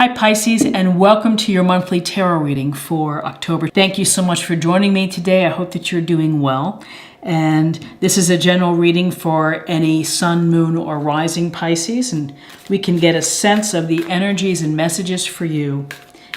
Hi Pisces, and welcome to your monthly tarot reading for October. Thank you so much for joining me today. I hope that you're doing well. And this is a general reading for any sun, moon, or rising Pisces, and we can get a sense of the energies and messages for you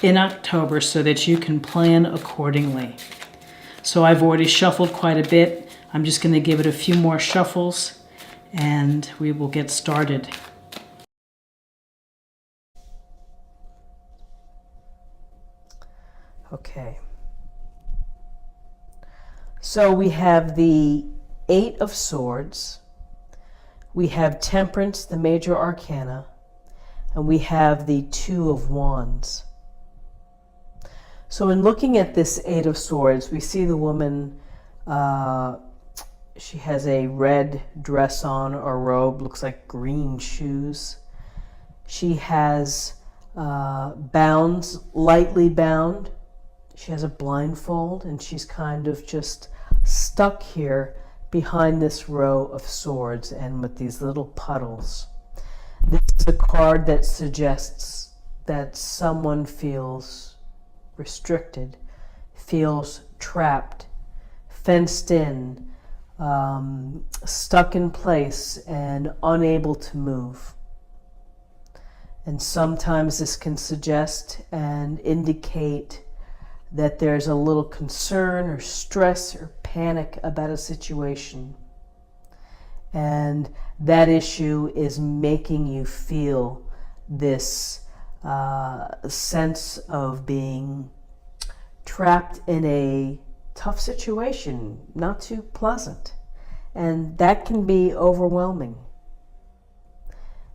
in October so that you can plan accordingly. So I've already shuffled quite a bit. I'm just going to give it a few more shuffles and we will get started. Okay, so we have the Eight of Swords, we have Temperance, the major arcana, and we have the Two of Wands. So in looking at this Eight of Swords, we see the woman, she has a red dress on or robe, looks like green shoes. She has bounds, lightly bound. She has a blindfold and she's kind of just stuck here behind this row of swords and with these little puddles. This is a card that suggests that someone feels restricted, feels trapped, fenced in, stuck in place and unable to move. And sometimes this can suggest and indicate that there's a little concern or stress or panic about a situation. And that issue is making you feel this sense of being trapped in a tough situation, not too pleasant. And that can be overwhelming.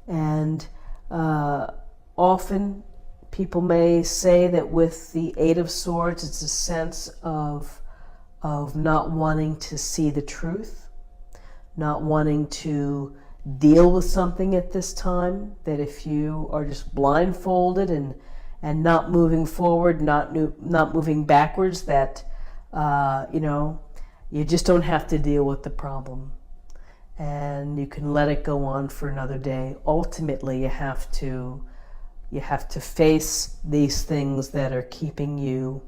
And often people may say that with the Eight of Swords, it's a sense of not wanting to see the truth, not wanting to deal with something at this time, that if you are just blindfolded and not moving forward, not moving backwards, that, you just don't have to deal with the problem. And you can let it go on for another day. Ultimately, you have to face these things that are keeping you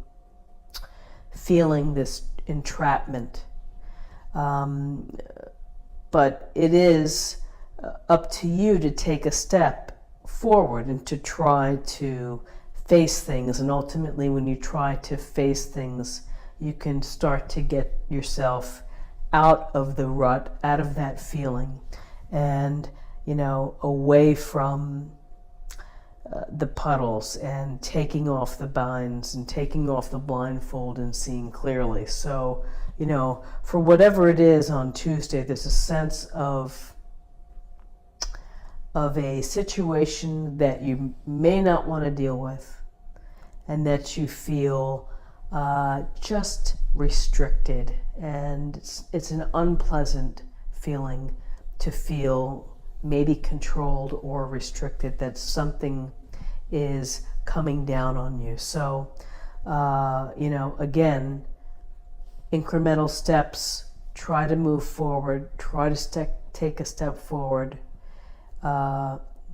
feeling this entrapment. But it is up to you to take a step forward and to try to face things. And ultimately, when you try to face things, you can start to get yourself out of the rut, out of that feeling, and, away from the puddles and taking off the binds and taking off the blindfold and seeing clearly. So, for whatever it is on Tuesday, there's a sense of a situation that you may not want to deal with and that you feel just restricted. And it's an unpleasant feeling to feel maybe controlled or restricted, that something is coming down on you. So, again, incremental steps, try to move forward, try to take a step forward.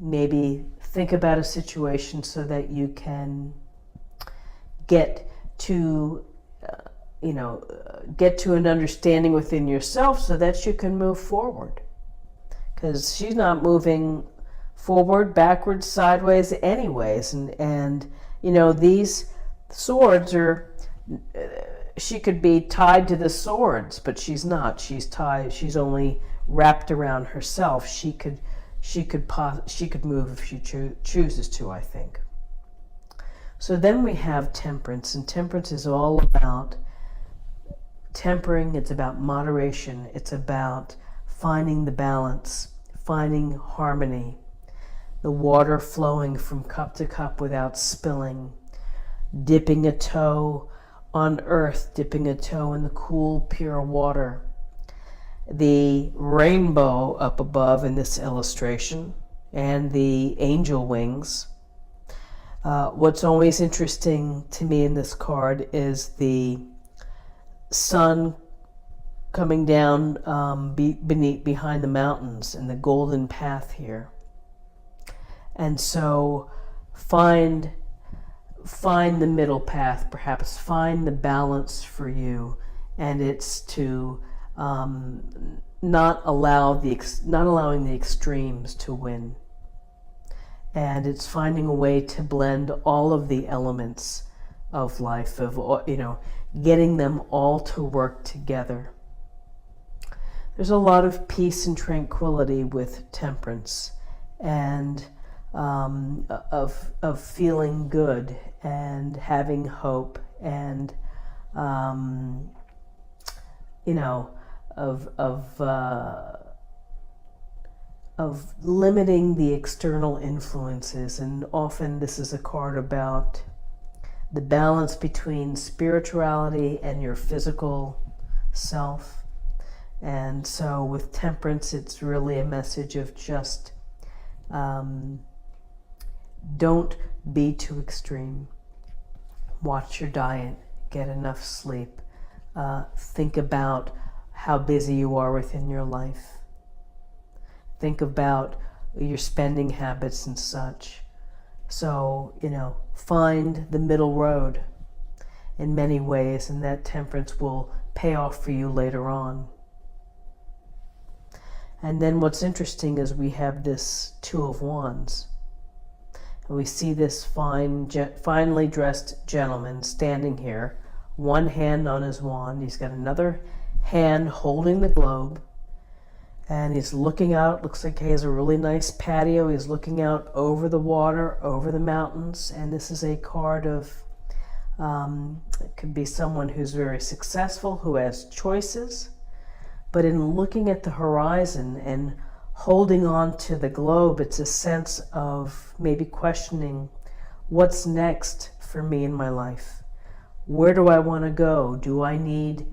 Maybe think about a situation so that you can get to an understanding within yourself so that you can move forward. Because she's not moving forward, backwards, sideways anyways. And these swords are, she could be tied to the swords, but she's not. She's tied, she's only wrapped around herself. She could move if she chooses to, I think. So then we have Temperance, and Temperance is all about tempering. It's about moderation. It's about finding the balance, finding harmony, the water flowing from cup to cup without spilling, dipping a toe on earth, dipping a toe in the cool, pure water. The rainbow up above in this illustration and the angel wings. What's always interesting to me in this card is the sun coming down behind the mountains and the golden path here. And so find the middle path, perhaps find the balance for you, and it's to not allowing the extremes to win, and it's finding a way to blend all of the elements of life, of getting them all to work together. There's a lot of peace and tranquility with temperance, and of feeling good and having hope, and of limiting the external influences. And often this is a card about the balance between spirituality and your physical self. And so with temperance, it's really a message of just don't be too extreme. Watch your diet, get enough sleep, think about how busy you are within your life. Think about your spending habits and such. So, find the middle road in many ways, and that temperance will pay off for you later on. And then what's interesting is we have this Two of Wands. And we see this finely dressed gentleman standing here, one hand on his wand. He's got another hand holding the globe. And he's looking out. Looks like he has a really nice patio. He's looking out over the water, over the mountains. And this is a card of, it could be someone who's very successful, who has choices. But in looking at the horizon and holding on to the globe, it's a sense of maybe questioning, what's next for me in my life? Where do I want to go? Do I need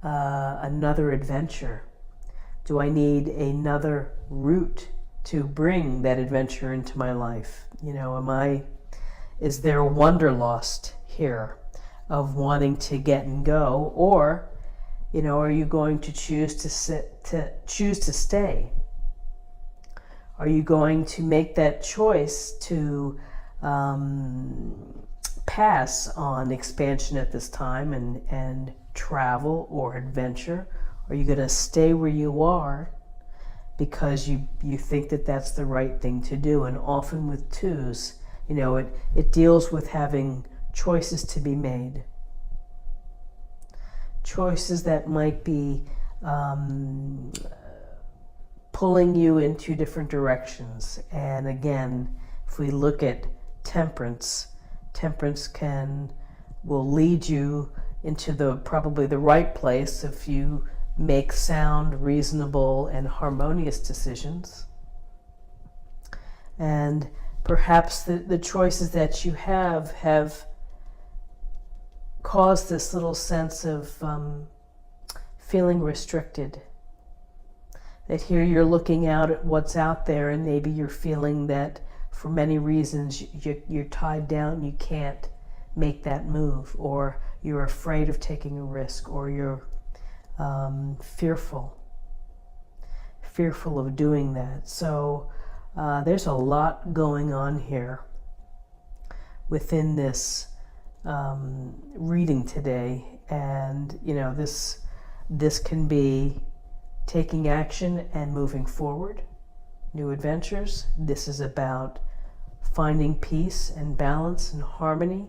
another adventure? Do I need another route to bring that adventure into my life? Is there a wanderlust here of wanting to get and go? Or, are you going to choose to stay? Are you going to make that choice to pass on expansion at this time and travel or adventure? Are you going to stay where you are because you think that that's the right thing to do? And often with twos, it deals with having choices to be made. Choices that might be pulling you in two different directions. And again, if we look at temperance will lead you into probably the right place if you make sound, reasonable, and harmonious decisions. And perhaps the choices that you have caused this little sense of feeling restricted. That here you're looking out at what's out there, and maybe you're feeling that for many reasons you're tied down, you can't make that move, or you're afraid of taking a risk, or you're fearful of doing that. So there's a lot going on here within this reading today, and this can be taking action and moving forward, new adventures. This is about finding peace and balance and harmony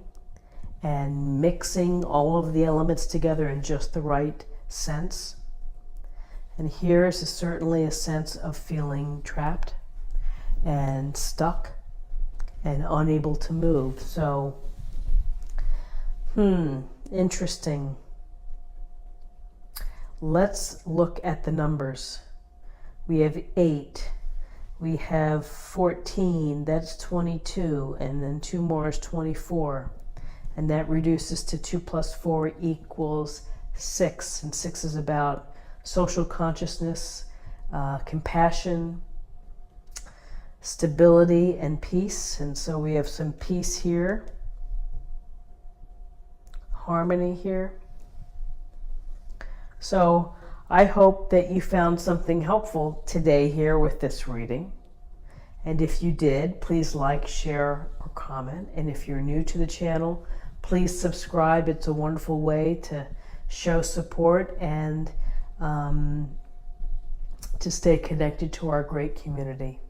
and mixing all of the elements together in just the right sense. And here's certainly a sense of feeling trapped and stuck and unable to move. So, interesting. Let's look at the numbers. We have 8. We have 14, that's 22, and then 2 more is 24. And that reduces to 2 plus 4 equals 6. And 6 is about social consciousness, compassion, stability, and peace. And so we have some peace here, harmony here. So I hope that you found something helpful today here with this reading. And if you did, please like, share, or comment. And if you're new to the channel, please subscribe. It's a wonderful way to show support and to stay connected to our great community.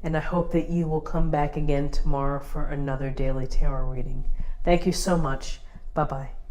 And I hope that you will come back again tomorrow for another daily tarot reading. Thank you so much. Bye-bye.